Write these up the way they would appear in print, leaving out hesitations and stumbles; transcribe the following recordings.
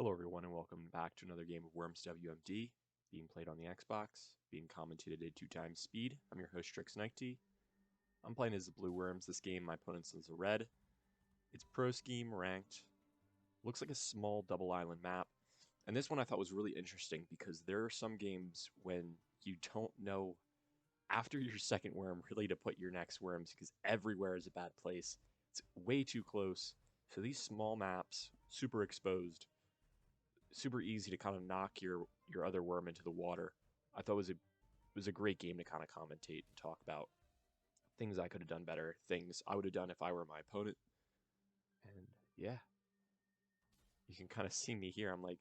Hello everyone and welcome back to another game of Worms WMD, being played on the Xbox, being commentated at 2x speed. I'm your host Strix Nyctea. I'm playing as the Blue Worms. This game, my opponent's is a red. It's pro scheme, ranked. Looks like a small double island map. And this one I thought was really interesting because there are some games when you don't know after your second worm really to put your next worms because everywhere is a bad place. It's way too close. So these small maps, super exposed, super easy to kind of knock your other worm into the water. I thought it was a great game to kind of commentate and talk about things I could have done better, things I would have done if I were my opponent. And yeah, you can kind of see me here. I'm like,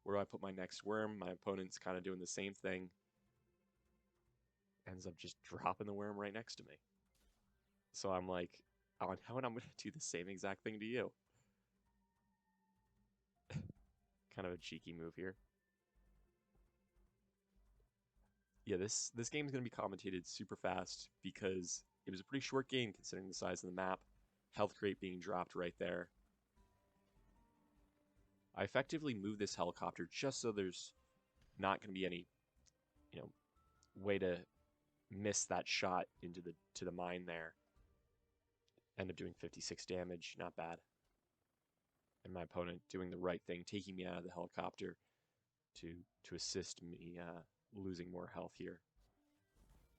where do I put my next worm? My opponent's kind of doing the same thing. Ends up just dropping the worm right next to me. So I'm like, oh, how am I going to do the same exact thing to you? Kind of a cheeky move here. Yeah, this game is going to be commentated super fast because it was a pretty short game considering the size of the map. Health crate being dropped right there. I effectively moved this helicopter just so there's not going to be any, way to miss that shot into the mine there. End up doing 56 damage, not bad. And my opponent doing the right thing, taking me out of the helicopter to assist me losing more health here.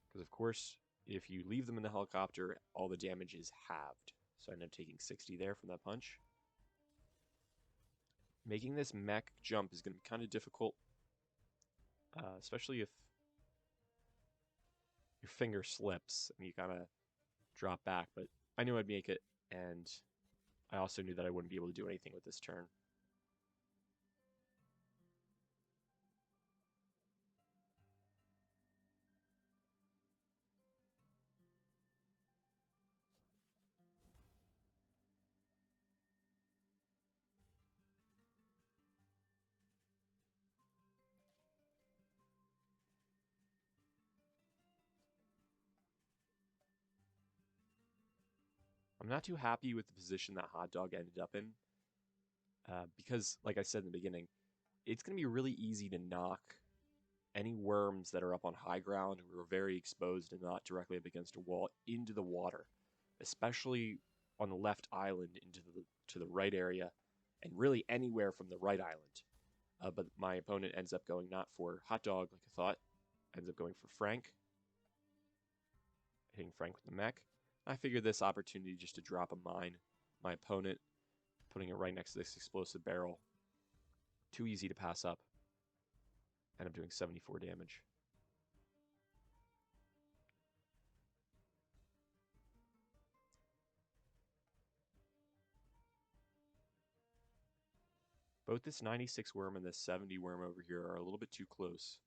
Because of course, if you leave them in the helicopter, all the damage is halved. So I end up taking 60 there from that punch. Making this mech jump is going to be kind of difficult, especially if your finger slips and you kind of drop back. But I knew I'd make it, and I also knew that I wouldn't be able to do anything with this turn. I'm not too happy with the position that Hot Dog ended up in, because, like I said in the beginning, it's going to be really easy to knock any worms that are up on high ground who are very exposed and not directly up against a wall into the water, especially on the left island into the right area, and really anywhere from the right island. But my opponent ends up going not for Hot Dog like I thought, ends up going for Frank, hitting Frank with the mech. I figured this opportunity just to drop a mine. My opponent putting it right next to this explosive barrel. Too easy to pass up. End up doing 74 damage. Both this 96 worm and this 70 worm over here are a little bit too close.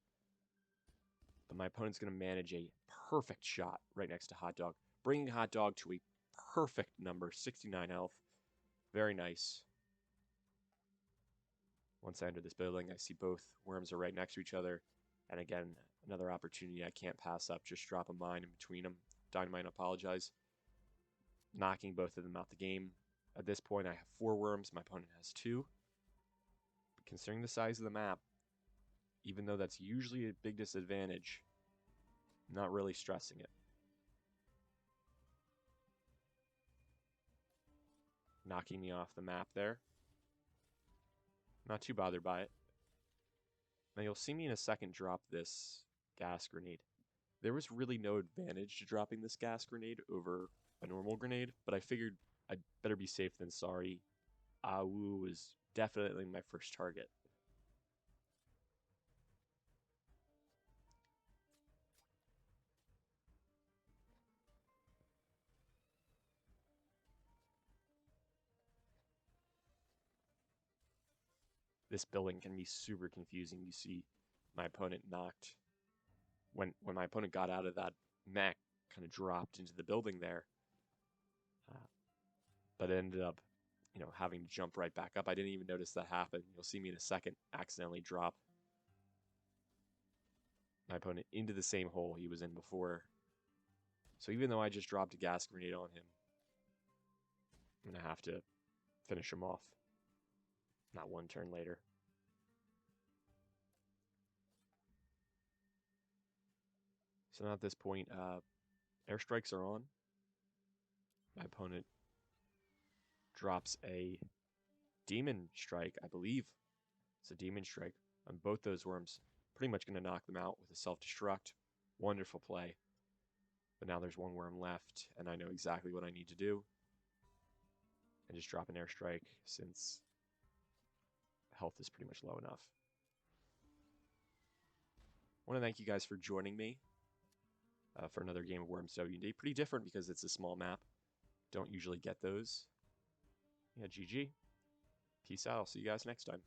But my opponent's going to manage a perfect shot right next to Hot Dog, bringing Hot Dog to a perfect number, 69 health. Very nice. Once I enter this building, I see both worms are right next to each other. And again, another opportunity I can't pass up. Just drop a mine in between them. Dynamite, apologize. Knocking both of them out the game. At this point, I have 4 worms. My opponent has 2. But considering the size of the map, even though that's usually a big disadvantage, not really stressing it. Knocking me off the map there. Not too bothered by it. Now you'll see me in a second drop this gas grenade. There was really no advantage to dropping this gas grenade over a normal grenade, but I figured I'd better be safe than sorry. Awu was definitely my first target. This building can be super confusing. You see my opponent knocked. When my opponent got out of that mech, kind of dropped into the building there. But it ended up, having to jump right back up. I didn't even notice that happen. You'll see me in a second accidentally drop my opponent into the same hole he was in before. So even though I just dropped a gas grenade on him, I'm going to have to finish him off. Not one turn later. So now at this point, airstrikes are on. My opponent drops a demon strike, I believe. It's a demon strike on both those worms. Pretty much going to knock them out with a self-destruct. Wonderful play. But now there's one worm left, and I know exactly what I need to do. And just drop an airstrike since health is pretty much low enough. I want to thank you guys for joining me for another game of Worms WMD. Pretty different because it's a small map. Don't usually get those. Yeah, GG. Peace out. I'll see you guys next time.